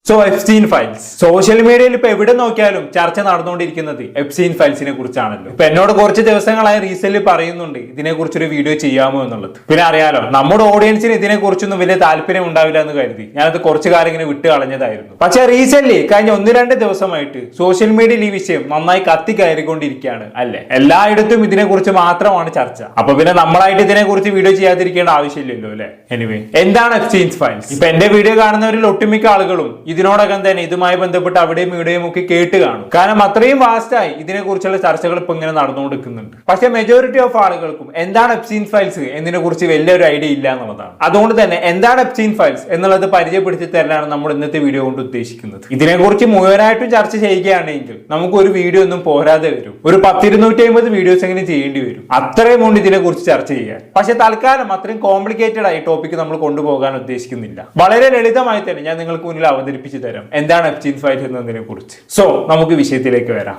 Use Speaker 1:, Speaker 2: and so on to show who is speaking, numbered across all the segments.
Speaker 1: So Epstein files social മീഡിയയിൽ ഇപ്പൊ എവിടെ നോക്കിയാലും ചർച്ച നടന്നുകൊണ്ടിരിക്കുന്നത് എപ്സ്റ്റീൻ ഫയൽസിനെ കുറിച്ചാണല്ലോ. ഇപ്പൊ എന്നോട് കുറച്ച് ദിവസങ്ങളായി റീസെന്റ് പറയുന്നുണ്ട് ഇതിനെ കുറിച്ചൊരു വീഡിയോ ചെയ്യാമോ എന്നുള്ളത്. പിന്നെ അറിയാലോ നമ്മുടെ ഓഡിയൻസിന് ഇതിനെ കുറിച്ചൊന്നും വലിയ താല്പര്യം ഉണ്ടാവില്ല എന്ന് കരുതി ഞാനത് കുറച്ചു കാലം ഇങ്ങനെ വിട്ട് കളഞ്ഞതായിരുന്നു. പക്ഷെ റീസെന്റ് കഴിഞ്ഞ 1-2 ദിവസമായിട്ട് സോഷ്യൽ മീഡിയയിൽ ഈ വിഷയം നന്നായി കത്തി കയറിക്കൊണ്ടിരിക്കുകയാണ് അല്ലെ. എല്ലായിടത്തും ഇതിനെ കുറിച്ച് മാത്രമാണ് ചർച്ച. അപ്പൊ പിന്നെ നമ്മളായിട്ട് ഇതിനെ കുറിച്ച് വീഡിയോ ചെയ്യാതിരിക്കേണ്ട ആവശ്യമില്ലല്ലോ അല്ലെ. എനിവേ, എന്താണ് എപ്സ്റ്റീൻ ഫയൽസ്? ഇപ്പൊ എന്റെ വീഡിയോ കാണുന്നവരിൽ ഒട്ടുമിക്ക ആളുകളും ഇതിനോടകം തന്നെ ഇതുമായി ബന്ധപ്പെട്ട് അവിടെയും ഇവിടെയും ഒക്കെ കേട്ട് കാണും. കാരണം അത്രയും വാസ്റ്റായി ഇതിനെ കുറിച്ചുള്ള ചർച്ചകൾ ഇപ്പൊ ഇങ്ങനെ നടന്നുകൊണ്ടിരിക്കുന്നുണ്ട്. പക്ഷെ മെജോറിറ്റി ഓഫ് ആളുകൾക്കും എന്താണ് എപ്സ്റ്റീൻ ഫയൽസ് എന്നതിനെ കുറിച്ച് വലിയൊരു ഐഡിയ ഇല്ല എന്നുള്ളതാണ്. അതുകൊണ്ട് തന്നെ എന്താണ് എപ്സ്റ്റീൻ ഫയൽസ് എന്നുള്ളത് പരിചയപ്പെടുത്തി തരാനാണ് നമ്മൾ ഇന്നത്തെ വീഡിയോ കൊണ്ട് ഉദ്ദേശിക്കുന്നത്. ഇതിനെക്കുറിച്ച് മുഴുവനായിട്ടും ചർച്ച ചെയ്യുകയാണെങ്കിൽ നമുക്ക് ഒരു വീഡിയോ ഒന്നും പോരാതെ വരും. ഒരു 10-250 വീഡിയോസ് എങ്ങനെ ചെയ്യേണ്ടി വരും. അത്രയും കൊണ്ട് ഇതിനെ കുറിച്ച് ചർച്ച ചെയ്യാൻ. പക്ഷെ തൽക്കാലം അത്രയും കോംപ്ലിക്കേറ്റഡ് ആയി ടോപ്പിക് നമ്മൾ കൊണ്ടുപോകാൻ ഉദ്ദേശിക്കുന്നില്ല. വളരെ ലളിതമായി തന്നെ ഞാൻ നിങ്ങൾക്ക് മുന്നിൽ അവതരിപ്പിച്ചു തരാം എന്താണ് എപ്സ്റ്റീൻ ഫയൽസ് എന്നതിനെ കുറിച്ച്. സോ നമുക്ക് വിഷയത്തിലേക്ക് വരാം.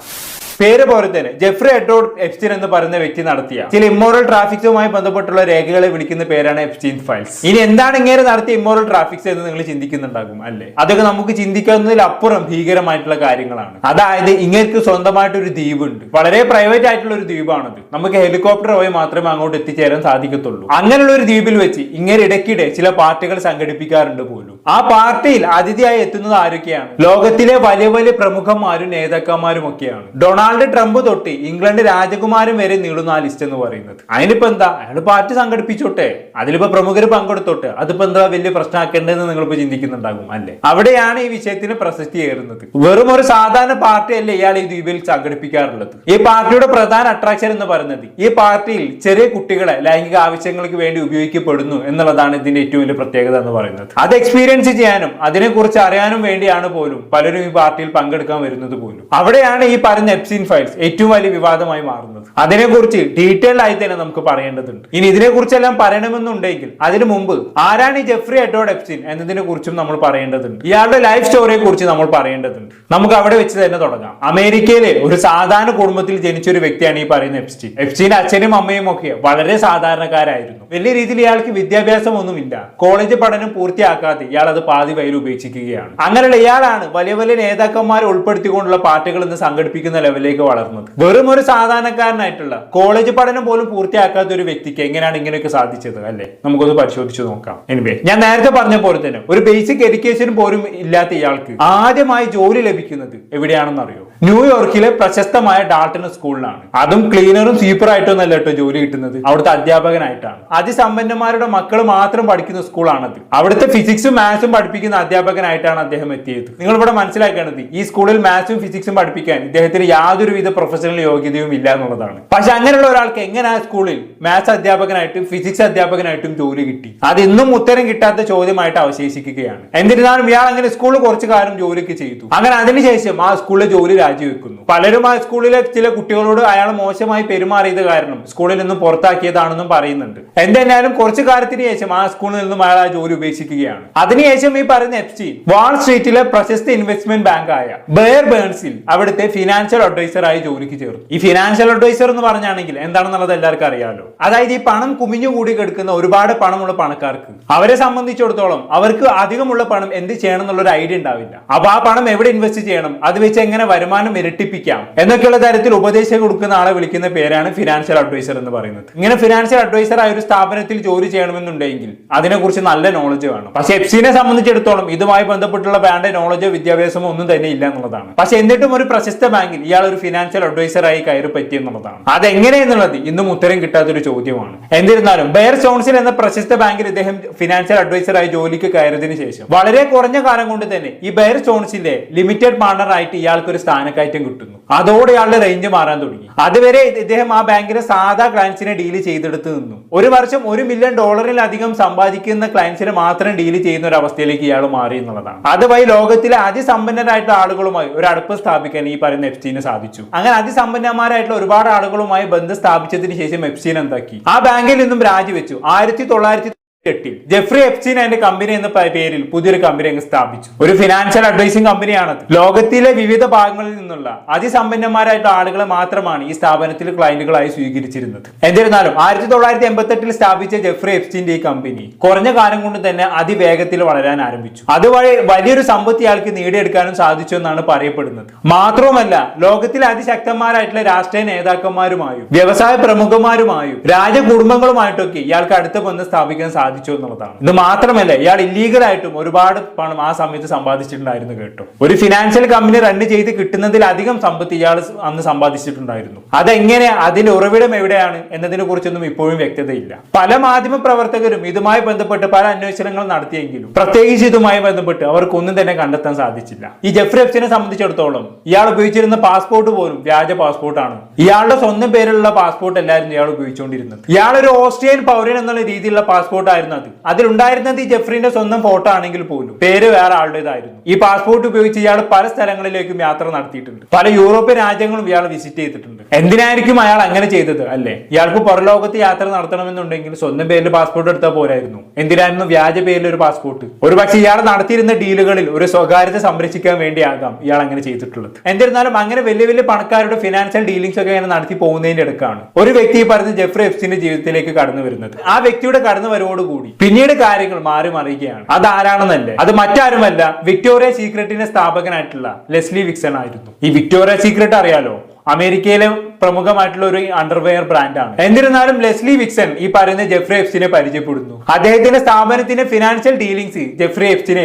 Speaker 1: പേര് പോലെ തന്നെ ജെഫ്രി എഡ്വേർഡ് എപ്സ്റ്റീൻ എന്ന് പറയുന്ന വ്യക്തി നടത്തിയ ചില ഇമ്മോറൽ ട്രാഫിക്സുമായി ബന്ധപ്പെട്ടുള്ള രേഖകളെ വിളിക്കുന്ന പേരാണ് എപ്സ്റ്റീൻ ഫയൽസ്. ഇനി എന്താണ് ഇങ്ങനെ നടത്തിയ ഇമ്മോറൽ ട്രാഫിക്സ് എന്ന് നിങ്ങൾ ചിന്തിക്കുന്നുണ്ടാകും അല്ലെ. അതൊക്കെ നമുക്ക് ചിന്തിക്കുന്നതിലപ്പുറം ഭീകരമായിട്ടുള്ള കാര്യങ്ങളാണ്. അതായത് ഇങ്ങേർക്ക് സ്വന്തമായിട്ട് ഒരു ദ്വീപുണ്ട്. വളരെ പ്രൈവറ്റ് ആയിട്ടുള്ള ഒരു ദ്വീപാണത്. നമുക്ക് ഹെലികോപ്റ്റർ വഴി മാത്രമേ അങ്ങോട്ട് എത്തിച്ചേരാൻ സാധിക്കത്തുള്ളൂ. അങ്ങനെയുള്ള ഒരു ദ്വീപിൽ വെച്ച് ഇങ്ങനെ ഇടയ്ക്കിടെ ചില പാർട്ടികൾ സംഘടിപ്പിക്കാറുണ്ട് പോലും. ആ പാർട്ടിയിൽ അതിഥിയായി എത്തുന്നത് ആരൊക്കെയാണ്? ലോകത്തിലെ വലിയ വലിയ പ്രമുഖന്മാരും നേതാക്കന്മാരും ഒക്കെയാണ്. ഡൊണാൾഡ് ട്രംപ് തൊട്ട് ഇംഗ്ലണ്ട് രാജകുമാരൻ വരെ നീളുന്ന ആ ലിസ്റ്റ് എന്ന് പറയുന്നത്. അതിനിപ്പോ എന്താ, അയാൾ പാർട്ടി സംഘടിപ്പിച്ചോട്ടെ, അതിലിപ്പോ പ്രമുഖര് പങ്കെടുത്തോട്ടെ, അതിപ്പോ എന്താ വലിയ പ്രശ്നമാക്കേണ്ടതെന്ന് നിങ്ങളിപ്പോ ചിന്തിക്കുന്നുണ്ടാകും അല്ലെ. അവിടെയാണ് ഈ വിഷയത്തിന് പ്രസക്തി ഏറുന്നത്. വെറും ഒരു സാധാരണ പാർട്ടി അല്ലേ ഇയാൾ ഈ ദ്വീപിൽ സംഘടിപ്പിക്കാറുള്ളത്. ഈ പാർട്ടിയുടെ പ്രധാന അട്രാക്ഷൻ എന്ന് പറയുന്നത് ഈ പാർട്ടിയിൽ ചെറിയ കുട്ടികളെ ലൈംഗിക ആവശ്യങ്ങൾക്ക് വേണ്ടി ഉപയോഗിക്കപ്പെടുന്നു എന്നുള്ളതാണ് ഇതിന്റെ ഏറ്റവും വലിയ പ്രത്യേകത എന്ന് പറയുന്നത്. അത് എക്സ്പീരിയൻസ് ചെയ്യാനും അതിനെക്കുറിച്ച് അറിയാനും വേണ്ടിയാണ് പോലും പലരും ഈ പാർട്ടിയിൽ പങ്കെടുക്കാൻ വരുന്നത് പോലും. അവിടെയാണ് ഈ പറയുന്ന എപ്സ്റ്റീൻ ഫയൽസ് ഏറ്റവും വലിയ വിവാദമായി മാറുന്നത്. അതിനെക്കുറിച്ച് ഡീറ്റെയിൽ ആയി തന്നെ നമുക്ക് പറയേണ്ടതുണ്ട്. ഇനി ഇതിനെക്കുറിച്ചെല്ലാം പറയണമെന്നുണ്ടെങ്കിൽ അതിനു മുമ്പ് ആരാണ് ഈ ജെഫ്രി എഡ്വേർഡ് എപ്സ്റ്റീൻ എന്നതിനെ കുറിച്ചും നമ്മൾ പറയേണ്ടതുണ്ട്. ഇയാളുടെ ലൈഫ് സ്റ്റോറിയെ കുറിച്ച് നമ്മൾ പറയേണ്ടതുണ്ട്. നമുക്ക് അവിടെ വെച്ച് തന്നെ തുടങ്ങാം. അമേരിക്കയിലെ ഒരു സാധാരണ കുടുംബത്തിൽ ജനിച്ച ഒരു വ്യക്തിയാണ് ഈ പറയുന്ന എപ്സ്റ്റീൻ. എപ്സ്റ്റീന്റെ അച്ഛനും അമ്മയും ഒക്കെ വളരെ സാധാരണക്കാരായിരുന്നു. വലിയ രീതിയിൽ ഇയാൾക്ക് വിദ്യാഭ്യാസം ഒന്നുമില്ല. കോളേജ് പഠനം പൂർത്തിയാക്കാതെ ഇയാൾ അത് പാതി വയൽ ഉപേക്ഷിക്കുകയാണ്. അങ്ങനെയുള്ള ഇയാളാണ് വലിയ വലിയ നേതാക്കന്മാരെ ഉൾപ്പെടുത്തിക്കൊണ്ടുള്ള പാർട്ടികൾ ഇന്ന് സംഘടിപ്പിക്കുന്ന ലെവലിലേക്ക് വളർന്നത്. വെറും ഒരു സാധാരണക്കാരനായിട്ടുള്ള കോളേജ് പഠനം പോലും പൂർത്തിയാക്കാത്ത ഒരു വ്യക്തിക്ക് എങ്ങനെയാണ് ഇങ്ങനെയൊക്കെ സാധിച്ചത് അല്ലെ. നമുക്കൊന്ന് പരിശോധിച്ചു നോക്കാം. എനിവേ, ഞാൻ നേരത്തെ പറഞ്ഞ പോലെ തന്നെ ഒരു ബേസിക് എഡ്യൂക്കേഷൻ പോലും ഇല്ലാത്ത ഇയാൾക്ക് ആദ്യമായി ജോലി ലഭിക്കുന്നത് എവിടെയാണെന്ന് അറിയോ? ന്യൂയോർക്കിലെ പ്രശസ്തമായ ഡാൾട്ടൺ സ്കൂളിലാണ്. അതും ക്ലീനറും സ്വീപ്പർ ആയിട്ടൊന്നല്ല കേട്ടോ ജോലി കിട്ടുന്നത്, അവിടുത്തെ അധ്യാപകനായിട്ടാണ്. അതിസമ്പന്നന്മാരുടെ മക്കൾ മാത്രം പഠിക്കുന്ന സ്കൂളാണത്. അവിടുത്തെ ഫിസിക്സും മാത്സും പഠിപ്പിക്കുന്ന അധ്യാപകനായിട്ടാണ് അദ്ദേഹം എത്തിയത്. നിങ്ങൾ ഇവിടെ മനസ്സിലാക്കേണ്ടത് ഈ സ്കൂളിൽ മാത്സും ഫിസിക്സും പഠിപ്പിക്കാൻ ഇദ്ദേഹത്തിന് യാതൊരുവിധ പ്രൊഫഷണൽ യോഗ്യതയും ഇല്ല എന്നുള്ളതാണ്. പക്ഷെ അങ്ങനെയുള്ള ഒരാൾക്ക് എങ്ങനെ ആ സ്കൂളിൽ മാത്സ് അധ്യാപകനായിട്ടും ഫിസിക്സ് അധ്യാപകനായിട്ടും ജോലി കിട്ടി? അത് ഇന്നും ഉത്തരം കിട്ടാത്ത ചോദ്യമായിട്ട് അവശേഷിക്കുകയാണ്. എന്നിരുന്നാലും ഇയാൾ അങ്ങനെ സ്കൂളിൽ കുറച്ചു കാലം ജോലിക്ക് ചെയ്തു. അങ്ങനെ അതിനുശേഷം ആ സ്കൂളിലെ ജോലി രാജിവെക്കുന്നു. പലരും ആ സ്കൂളിലെ ചില കുട്ടികളോട് അയാൾ മോശമായി പെരുമാറിയത് കാരണം സ്കൂളിൽ നിന്നും പുറത്താക്കിയതാണെന്നും പറയുന്നുണ്ട്. എന്തായാലും കുറച്ചു കാലത്തിന് ശേഷം ആ സ്കൂളിൽ നിന്നും അയാൾ ആ ജോലി ഉപേക്ഷിക്കുകയാണ്. അതിനുശേഷം ഈ പറയുന്ന എപ്സ്റ്റീൻ വാൾ സ്ട്രീറ്റിലെ പ്രശസ്ത ഇൻവെസ്റ്റ്മെന്റ് ബാങ്ക് ആയ ബെയർ ബേൺസിൽ അവിടുത്തെ ഫിനാൻഷ്യൽ അഡ്വൈസർ ആയി ജോലിക്ക് ചേർന്നു. ഈ ഫിനാൻഷ്യൽ അഡ്വൈസർ എന്ന് പറഞ്ഞാണെങ്കിൽ എന്താണെന്നുള്ളത് എല്ലാവർക്കും അറിയാലോ. അതായത് ഈ പണം കുമിഞ്ഞുകൂടി കിടക്കുന്ന ഒരുപാട് പണമുള്ള പണക്കാർക്ക് അവരെ സംബന്ധിച്ചിടത്തോളം അവർക്ക് അധികമുള്ള പണം എന്ത് ചെയ്യണം എന്നുള്ള ഒരു ഐഡിയ ഉണ്ടാവില്ല. അപ്പൊ ആ പണം എവിടെ ഇൻവെസ്റ്റ് ചെയ്യണം, അത് വെച്ച് എങ്ങനെ വരുമാനം ഇരട്ടിപ്പിക്കാം എന്നൊക്കെയുള്ള തരത്തിൽ ഉപദേശം കൊടുക്കുന്ന ആളെ വിളിക്കുന്ന പേരാണ് ഫിനാൻഷ്യൽ അഡ്വൈസർ എന്ന് പറയുന്നത്. ഇങ്ങനെ ഫിനാൻഷ്യൽ അഡ്വൈസർ ആയ ഒരു സ്ഥാപനത്തിൽ ജോലി ചെയ്യണമെന്നുണ്ടെങ്കിൽ അതിനെക്കുറിച്ച് നല്ല നോളജ് വേണം. പക്ഷെ എപ്സ്റ്റീനെ സംബന്ധിച്ചിടത്തോളം ഇതുമായി ബന്ധപ്പെട്ടുള്ള വേണ്ട നോളജോ വിദ്യാഭ്യാസമോ ഒന്നും തന്നെ ഇല്ല എന്നുള്ളതാണ്. പക്ഷെ എന്നിട്ടും ഒരു പ്രശസ്ത ബാങ്കിൽ ഇയാൾ ഒരു ഫിനാൻഷ്യൽ അഡ്വൈസറായി കയറി പറ്റി എന്നുള്ളതാണ്. അതെങ്ങനെയെന്നുള്ളത് ഇന്നും ഉത്തരം കിട്ടാത്തൊരു ചോദ്യമാണ്. എന്നിരുന്നാലും ബെയർ സ്റ്റോൺസിൽ എന്ന പ്രശസ്ത ബാങ്കിൽ ഇദ്ദേഹം ഫിനാൻഷ്യൽ അഡ്വൈസറായി ജോലിക്ക് കയറിയതിനു ശേഷം വളരെ കുറഞ്ഞ കാലം കൊണ്ട് തന്നെ ഈ ബെയർ സ്റ്റോൺസിന്റെ ലിമിറ്റഡ് പാർട്ണർ ആയിട്ട് ഇയാൾക്ക് ഒരു സ്ഥാനക്കയറ്റം കിട്ടുന്നു. അതോടെ ഇയാളുടെ റേഞ്ച് മാറാൻ തുടങ്ങി. അതുവരെ ഇദ്ദേഹം ആ ബാങ്കിലെ സാധാ ക്ലയൻസിനെ ഡീല് ചെയ്തെടുത്ത് നിന്നു. ഒരു വർഷം $1 മില്യൺ സമ്പാദിക്കുന്ന ക്ലയൻസിനെ മാത്രം ഡീല് ചെയ്യുന്ന ഒരു അവസ്ഥയിലേക്ക് ഇയാൾ മാറി എന്നുള്ളതാണ്. അതുവഴി ലോകത്തിലെ അതിസമ്പന്നരായിട്ടുള്ള ആളുകളുമായി ഒരു അടുപ്പ് സ്ഥാപിക്കാൻ ഈ പറയുന്ന എപ്സ്റ്റീന് സാധിച്ചു. അങ്ങനെ അതിസമ്പന്നന്മാരായിട്ടുള്ള ഒരുപാട് ആളുകളുമായി ബന്ധം സ്ഥാപിച്ചതിന് ശേഷം എപ്സ്റ്റീൻ എന്താക്കി, ആ ബാങ്കിൽ നിന്നും രാജിവെച്ചു. 1900 2008 ജെഫ്രി എപ്സ്റ്റീൻ അതിന്റെ കമ്പനി എന്ന പേരിൽ പുതിയൊരു കമ്പനി അങ്ങ് സ്ഥാപിച്ചു. ഒരു ഫിനാൻഷ്യൽ അഡ്വൈസിംഗ് കമ്പനിയാണത്. ലോകത്തിലെ വിവിധ ഭാഗങ്ങളിൽ നിന്നുള്ള അതിസമ്പന്നന്മാരായിട്ടുള്ള ആളുകളെ മാത്രമാണ് ഈ സ്ഥാപനത്തിൽ ക്ലയന്റുകളായി സ്വീകരിച്ചിരുന്നത്. എന്നിരുന്നാലും 1988 സ്ഥാപിച്ച ജെഫ്രി എപ്സ്റ്റീന്റെ ഈ കമ്പനി കുറഞ്ഞ കാലം കൊണ്ട് തന്നെ അതിവേഗത്തിൽ വളരാൻ ആരംഭിച്ചു. അതുവഴി വലിയൊരു സമ്പത്ത് ഇയാൾക്ക് നേടിയെടുക്കാനും സാധിച്ചു എന്നാണ് പറയപ്പെടുന്നത്. മാത്രവുമല്ല, ലോകത്തിലെ അതിശക്തന്മാരായിട്ടുള്ള രാഷ്ട്രീയ നേതാക്കന്മാരുമായും വ്യവസായ പ്രമുഖന്മാരുമായും രാജകുടുംബങ്ങളുമായിട്ടൊക്കെ ഇയാൾക്ക് അടുത്ത ബന്ധം സ്ഥാപിക്കാൻ സാധിച്ചു എന്നുള്ളതാണ്. ഇത് മാത്രമല്ല, ഇയാൾ ഇല്ലീഗലായിട്ടും ഒരുപാട് പണം ആ സമയത്ത് സമ്പാദിച്ചിട്ടുണ്ടായിരുന്നു കേട്ടോ. ഒരു ഫിനാൻഷ്യൽ കമ്പനി റൺ ചെയ്ത് കിട്ടുന്നതിലധികം സമ്പത്ത് ഇയാൾ അന്ന് സമ്പാദിച്ചിട്ടുണ്ടായിരുന്നു. അതെങ്ങനെ, അതിന്റെ ഉറവിടം എവിടെയാണ് എന്നതിനെ കുറിച്ചൊന്നും ഇപ്പോഴും വ്യക്തതയില്ല. പല മാധ്യമ പ്രവർത്തകരും ഇതുമായി ബന്ധപ്പെട്ട് പല അന്വേഷണങ്ങൾ നടത്തിയെങ്കിലും പ്രത്യേകിച്ച് ഇതുമായി ബന്ധപ്പെട്ട് അവർക്കൊന്നും തന്നെ കണ്ടെത്താൻ സാധിച്ചില്ല. ഈ ജെഫ്രി എപ്സ്റ്റീനെ സംബന്ധിച്ചിടത്തോളം ഇയാൾ ഉപയോഗിച്ചിരുന്ന പാസ്പോർട്ട് പോലും വ്യാജ പാസ്പോർട്ടാണ്. ഇയാളുടെ സ്വന്തം പേരിലുള്ള പാസ്പോർട്ട് അല്ലായിരുന്നു ഇയാൾ ഉപയോഗിച്ചുകൊണ്ടിരുന്നത്. ഇയാൾ ഒരു ഓസ്ട്രിയൻ പൗരൻ എന്നുള്ള രീതിയിലുള്ള പാസ്പോർട്ട് ആയിരുന്നു അത്. അതിലുണ്ടായിരുന്നത് ഈ ജെഫ്രിന്റെ സ്വന്തം ഫോട്ടോ ആണെങ്കിൽ പോലും പേര് വേറെ ആളുടേതായിരുന്നു. ഈ പാസ്പോർട്ട് ഉപയോഗിച്ച് ഇയാൾ പല സ്ഥലങ്ങളിലേക്കും യാത്ര നടത്തിയിട്ടുണ്ട്. പല യൂറോപ്യൻ രാജ്യങ്ങളും ഇയാൾ വിസിറ്റ് ചെയ്തിട്ടുണ്ട്. എന്തിനായിരിക്കും അയാൾ അങ്ങനെ ചെയ്തത് അല്ലേ? ഇയാൾക്ക് പുറലോകത്ത് യാത്ര നടത്തണമെന്നുണ്ടെങ്കിൽ സ്വന്തം പേരിൽ പാസ്പോർട്ട് എടുത്താൽ പോരായിരുന്നു. എന്തിനായിരുന്നു വ്യാജ പേരിൽ ഒരു പാസ്പോർട്ട്? ഒരുപക്ഷെ ഇയാൾ നടത്തിയിരുന്ന ഡീലുകളിൽ ഒരു സ്വകാര്യത സംരക്ഷിക്കാൻ വേണ്ടിയാകാം ഇയാൾ അങ്ങനെ ചെയ്തിട്ടുള്ളത്. എന്നിരുന്നാലും അങ്ങനെ വലിയ വലിയ പണക്കാരുടെ ഫിനാൻഷ്യൽ ഡീലിംഗ്സ് ഒക്കെ അങ്ങനെ നടത്തി പോകുന്നതിന്റെ ഇടക്കാണ് ഒരു വ്യക്തി പറഞ്ഞ് ജെഫ്രി എപ്സ്റ്റീന്റെ ജീവിതത്തിലേക്ക് കടന്നു വരുന്നത്. ആ വ്യക്തിയുടെ കടന്നു വരവോടുകൂടി പിന്നീട് കാര്യങ്ങൾ മാറി മറിയുകയാണ്. അതാരാണെന്നല്ലേ? അത് മറ്റാരുമല്ല, വിക്ടോറിയ സീക്രട്ടിന്റെ സ്ഥാപകനായിട്ടുള്ള ലെസ്ലി വിക്സൺ ആയിരുന്നു. ഈ വിക്ടോറിയ സീക്രട്ട് അറിയാലോ, അമേരിക്കയിലെ പ്രമുഖമായിട്ടുള്ള ഒരു അണ്ടർവെയർ ബ്രാൻഡാണ്. എന്നിരുന്നാലും ലെസ്ലി വിക്സൺ ഈ പറയുന്ന ജെഫ്രി എപ്സ്റ്റീനെ പരിചയപ്പെടുന്നു. അദ്ദേഹത്തിന്റെ സ്ഥാപനത്തിന്റെ ഫിനാൻഷ്യൽ ഡീലിംഗ്സ് ജെഫ്രി എപ്സ്റ്റീനെ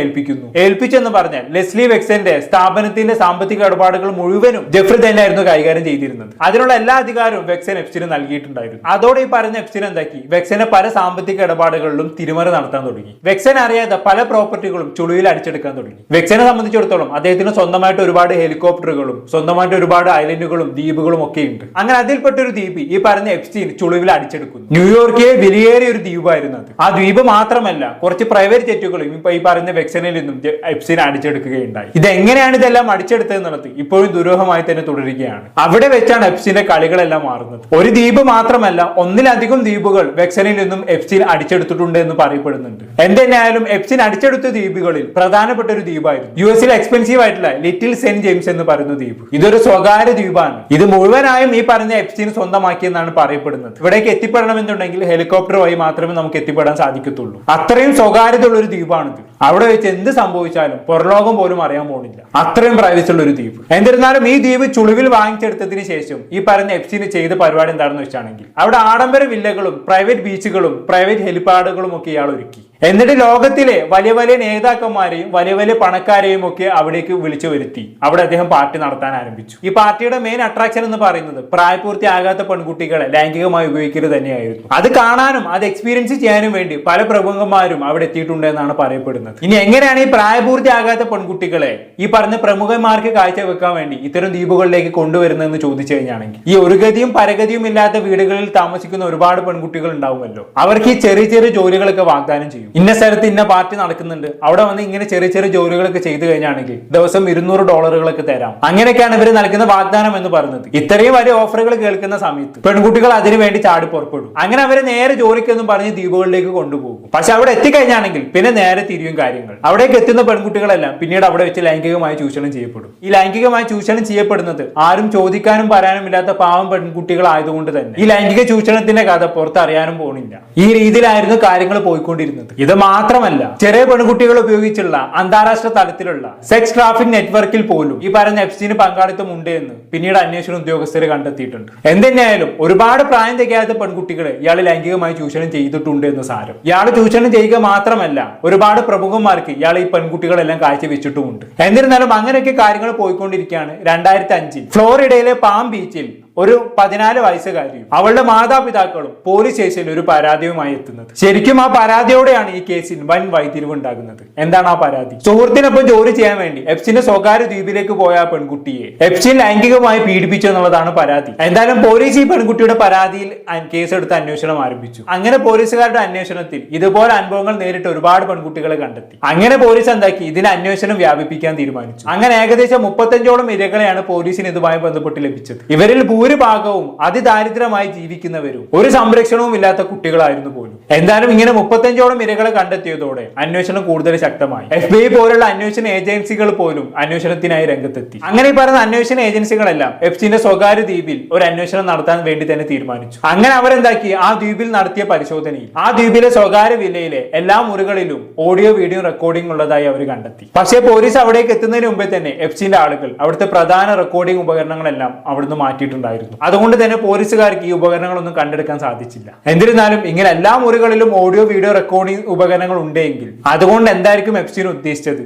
Speaker 1: ഏൽപ്പിച്ചെന്ന് പറഞ്ഞാൽ ലെസ്ലി വിക്സന്റെ സ്ഥാപനത്തിന്റെ സാമ്പത്തിക ഇടപാടുകൾ മുഴുവനും ജെഫ്രി തന്നെയായിരുന്നു കൈകാര്യം ചെയ്തിരുന്നത്. അതിനുള്ള എല്ലാ അധികാരവും വെക്സൻ എപ്സ്റ്റീന് നൽകിയിട്ടുണ്ടായിരുന്നു. അതോടെ ഈ പറഞ്ഞ എപ്സ്റ്റീൻ എന്താക്കി, വെക്സന്റെ പല സാമ്പത്തിക ഇടപാടുകളിലും തിരിമറി നടത്താൻ തുടങ്ങി. വെക്സൻ അറിയാതെ പല പ്രോപ്പർട്ടികളും ചുളിയിൽ അടിച്ചെടുക്കാൻ തുടങ്ങി. വെക്സനെ സംബന്ധിച്ചിടത്തോളം അദ്ദേഹത്തിന് സ്വന്തമായിട്ട് ഒരുപാട് ഹെലികോപ്റ്ററുകളും സ്വന്തമായിട്ട് ഒരുപാട് ഐലൻഡുകളും ദ്വീപുകളും ഒക്കെ ഉണ്ട്. അങ്ങനെ അതിൽപ്പെട്ട ഒരു ദ്വീപ് ഈ പറഞ്ഞ എപ്സ്റ്റീൻ ചുളിവിൽ അടിച്ചെടുക്കുന്നു. ന്യൂയോർക്കിലെ വിലയേറിയ ഒരു ദ്വീപായിരുന്നു അത്. ആ ദ്വീപ് മാത്രമല്ല, കുറച്ച് പ്രൈവറ്റ് ജെറ്റുകളും ഇപ്പൊ ഈ പറയുന്ന വെക്സനിൽ നിന്നും എപ്സ്റ്റീൻ അടിച്ചെടുക്കുകയുണ്ടായി. ഇതെങ്ങനെയാണ് ഇതെല്ലാം അടിച്ചെടുത്തത് എന്നുള്ളത് ഇപ്പോഴും ദുരൂഹമായി തന്നെ തുടരുകയാണ്. അവിടെ വെച്ചാണ് എപ്സ്റ്റീന്റെ കളികളെല്ലാം മാറുന്നത്. ഒരു ദ്വീപ് മാത്രമല്ല, ഒന്നിലധികം ദ്വീപുകൾ വെക്സനിൽ നിന്നും എപ്സ്റ്റീൻ അടിച്ചെടുത്തിട്ടുണ്ട് എന്ന് പറയപ്പെടുന്നുണ്ട്. എന്തെന്നായാലും എപ്സ്റ്റീൻ അടിച്ചെടുത്ത ദ്വീപുകളിൽ പ്രധാനപ്പെട്ട ഒരു ദ്വീപായിരുന്നു US എക്സ്പെൻസീവ് ആയിട്ടുള്ള ലിറ്റിൽ സെന്റ് ജെയിംസ് എന്ന് പറയുന്ന ദ്വീപ്. ഇതൊരു സ്വകാര്യ ദ്വീപാണ്. ഇത് മുഴുവനായും ഈ പറഞ്ഞ എപ്സ്റ്റീൻ സ്വന്തമാക്കിയെന്നാണ് പറയപ്പെടുന്നത്. ഇവിടേക്ക് എത്തിപ്പെടണമെന്നുണ്ടെങ്കിൽ ഹെലികോപ്റ്റർ വഴി മാത്രമേ നമുക്ക് എത്തിപ്പെടാൻ സാധിക്കത്തുള്ളൂ. അത്രയും സ്വകാര്യത ഉള്ള ഒരു ദ്വീപാണിത്. അവിടെ വെച്ച് എന്ത് സംഭവിച്ചാലും പുറലോകം പോലും അറിയാൻ പോകുന്നില്ല. അത്രയും പ്രൈവസി ഉള്ള ഒരു ദ്വീപ്. എന്നിരുന്നാലും ഈ ദ്വീപ് ചുളിവിൽ വാങ്ങിച്ചെടുത്തതിന് ശേഷം ഈ പറഞ്ഞ എപ്സ്റ്റീൻ ചെയ്ത പരിപാടി എന്താണെന്ന് വെച്ചാണെങ്കിൽ അവിടെ ആഡംബര വില്ലകളും പ്രൈവറ്റ് ബീച്ചുകളും പ്രൈവറ്റ് ഹെലിപാഡുകളും ഒക്കെ ഇയാൾ ഒരുക്കി. എന്നിട്ട് ലോകത്തിലെ വലിയ വലിയ നേതാക്കന്മാരെയും വലിയ വലിയ പണക്കാരെയും ഒക്കെ അവിടേക്ക് വിളിച്ചു വരുത്തി അവിടെ അദ്ദേഹം പാർട്ടി നടത്താൻ ആരംഭിച്ചു. ഈ പാർട്ടിയുടെ മെയിൻ അട്രാക്ഷൻ എന്ന് പറയുന്നത് പ്രായപൂർത്തിയാകാത്ത പെൺകുട്ടികളെ ലൈംഗികമായി ഉപയോഗിക്കുന്നത് തന്നെയായിരുന്നു. അത് കാണാനും അത് എക്സ്പീരിയൻസ് ചെയ്യാനും വേണ്ടി പല പ്രമുഖന്മാരും അവിടെ എത്തിയിട്ടുണ്ട് എന്നാണ് പറയപ്പെടുന്നത്. ഇനി എങ്ങനെയാണ് ഈ പ്രായപൂർത്തിയാകാത്ത പെൺകുട്ടികളെ ഈ പറഞ്ഞ പ്രമുഖന്മാർക്ക് കാഴ്ചവെക്കാൻ വേണ്ടി ഇത്തരം ദ്വീപുകളിലേക്ക് കൊണ്ടുവരുന്നതെന്ന് ചോദിച്ചു കഴിഞ്ഞാണെങ്കിൽ ഈ ഒരു ഗതിയും പരഗതിയും ഇല്ലാത്ത വീടുകളിൽ താമസിക്കുന്ന ഒരുപാട് പെൺകുട്ടികൾ ഉണ്ടാവുമല്ലോ. അവർക്ക് ഈ ചെറിയ ചെറിയ ജോലികളൊക്കെ വാഗ്ദാനം ചെയ്യും. ഇന്ന സ്ഥലത്ത് ഇന്ന പാർട്ടി നടക്കുന്നുണ്ട്, അവിടെ വന്ന് ഇങ്ങനെ ചെറിയ ചെറിയ ജോലികളൊക്കെ ചെയ്തു കഴിഞ്ഞാണെങ്കിൽ ദിവസം $200 തരാം. അങ്ങനെയൊക്കെയാണ് ഇവർ നൽകുന്ന വാഗ്ദാനം എന്ന് പറയുന്നത്. ഇത്രയും വലിയ ഓഫറുകൾ കേൾക്കുന്ന സമയത്ത് പെൺകുട്ടികൾ അതിനു വേണ്ടി ചാടി പുറപ്പെടും. അങ്ങനെ അവരെ നേരെ ജോലിക്കെന്നും പറഞ്ഞ് ദ്വീപുകളിലേക്ക് കൊണ്ടുപോകും. പക്ഷെ അവിടെ എത്തിക്കഴിഞ്ഞാണെങ്കിൽ പിന്നെ നേരെ തിരിയും കാര്യങ്ങൾ. അവിടേക്ക് എത്തുന്ന പെൺകുട്ടികളെല്ലാം പിന്നീട് അവിടെ വെച്ച് ലൈംഗികമായി ചൂഷണം ചെയ്യപ്പെടും. ഈ ലൈംഗികമായി ചൂഷണം ചെയ്യപ്പെടുന്നത് ആരും ചോദിക്കാനും പറയാനും ഇല്ലാത്ത പാവം പെൺകുട്ടികളായതുകൊണ്ട് തന്നെ ഈ ലൈംഗിക ചൂഷണത്തിന്റെ കഥ പുറത്തറിയാനും പോണില്ല. ഈ രീതിയിലായിരുന്നു കാര്യങ്ങൾ പോയിക്കൊണ്ടിരുന്നത്. ഇത് മാത്രമല്ല, ചെറിയ പെൺകുട്ടികൾ ഉപയോഗിച്ചുള്ള അന്താരാഷ്ട്ര തലത്തിലുള്ള സെക്സ് ട്രാഫിക് നെറ്റ്വർക്കിൽ പോലും ഈ പറഞ്ഞ എപ്സ്റ്റീന് പങ്കാളിത്തം ഉണ്ട് എന്ന് പിന്നീട് അന്വേഷണ ഉദ്യോഗസ്ഥർ കണ്ടെത്തിയിട്ടുണ്ട്. എന്തെന്നായാലും ഒരുപാട് പ്രായം തികയാത്ത പെൺകുട്ടികളെ ഇയാൾ ലൈംഗികമായി ചൂഷണം ചെയ്തിട്ടുണ്ട് എന്ന് സാരം. ഇയാൾ ചൂഷണം ചെയ്യുക മാത്രമല്ല, ഒരുപാട് പ്രമുഖന്മാർക്ക് ഇയാൾ ഈ പെൺകുട്ടികളെല്ലാം കാഴ്ചവെച്ചിട്ടുമുണ്ട്. എന്നിരുന്നാലും അങ്ങനെയൊക്കെ കാര്യങ്ങൾ പോയിക്കൊണ്ടിരിക്കുകയാണ് 2005 ഫ്ലോറിഡയിലെ പാം ബീച്ചിൽ ഒരു 14 വയസ്സുകാരിയും അവളുടെ മാതാപിതാക്കളും പോലീസ് സ്റ്റേഷനിൽ ഒരു പരാതിയുമായി എത്തുന്നത്. ശരിക്കും ആ പരാതിയോടെയാണ് ഈ കേസിൽ വൻ വൈത്തിരിവ് ഉണ്ടാകുന്നത്. എന്താണ് ആ പരാതി? സുഹൃത്തിനൊപ്പം ജോലി ചെയ്യാൻ വേണ്ടി എപ്സ്റ്റീന്റെ സ്വകാര്യ ദ്വീപിലേക്ക് പോയ ആ പെൺകുട്ടിയെ എപ്സ്റ്റീൻ ലൈംഗികമായി പീഡിപ്പിച്ചു എന്നുള്ളതാണ് പരാതി. എന്തായാലും പോലീസ് ഈ പെൺകുട്ടിയുടെ പരാതിയിൽ കേസെടുത്ത് അന്വേഷണം ആരംഭിച്ചു. അങ്ങനെ പോലീസുകാരുടെ അന്വേഷണത്തിൽ ഇതുപോലെ അനുഭവങ്ങൾ നേരിട്ട് ഒരുപാട് പെൺകുട്ടികളെ കണ്ടെത്തി. അങ്ങനെ പോലീസ് എന്താക്കി, ഇതിന് അന്വേഷണം വ്യാപിപ്പിക്കാൻ തീരുമാനിച്ചു. അങ്ങനെ ഏകദേശം 35ഓളം ഇരകളെയാണ് പോലീസിന് ഇതുമായി ബന്ധപ്പെട്ട് ലഭിച്ചത്. ഇവരിൽ ഭൂരിഭാഗവും അതിദാരിദ്ര്യമായി ജീവിക്കുന്നവരും ഒരു സംരക്ഷണവും ഇല്ലാത്ത കുട്ടികളായിരുന്നു പോലും. എന്തായാലും ഇങ്ങനെ 35ഓളം ഇരകളെ കണ്ടെത്തിയതോടെ അന്വേഷണം കൂടുതൽ ശക്തമായി. FBI പോലുള്ള അന്വേഷണ ഏജൻസികൾ പോലും അന്വേഷണത്തിനായി രംഗത്തെത്തി. അങ്ങനെ ഈ പറയുന്ന അന്വേഷണ ഏജൻസികളെല്ലാം എപ്സ്റ്റീന്റെ സ്വകാര്യ ദ്വീപിൽ ഒരു അന്വേഷണം നടത്താൻ വേണ്ടി തന്നെ തീരുമാനിച്ചു. അങ്ങനെ അവരെന്താക്കി, ആ ദ്വീപിൽ നടത്തിയ പരിശോധനയിൽ ആ ദ്വീപിലെ സ്വകാര്യ വില്ലയിലെ എല്ലാ മുറികളിലും ഓഡിയോ വീഡിയോ റെക്കോർഡിംഗ് ഉള്ളതായി അവർ കണ്ടെത്തി. പക്ഷേ പോലീസ് അവിടേക്ക് എത്തുന്നതിന് മുമ്പേ തന്നെ എപ്സ്റ്റീന്റെ ആളുകൾ അവിടുത്തെ പ്രധാന റെക്കോർഡിംഗ് ഉപകരണങ്ങളെല്ലാം അവിടുന്ന് മാറ്റിയിട്ടുണ്ടായിരുന്നു. അതുകൊണ്ട് തന്നെ പോലീസുകാർക്ക് ഈ ഉപകരണങ്ങളൊന്നും കണ്ടെടുക്കാൻ സാധിച്ചില്ല. എന്നിരുന്നാലും ഇങ്ങനെ എല്ലാ മുറികളിലും ഓഡിയോ വീഡിയോ റെക്കോർഡിംഗ് ഉപകരണങ്ങൾ ഉണ്ടെങ്കിൽ അതുകൊണ്ട് എന്തായിരിക്കും എപ്സ്റ്റീൻ ഉദ്ദേശിച്ചത്?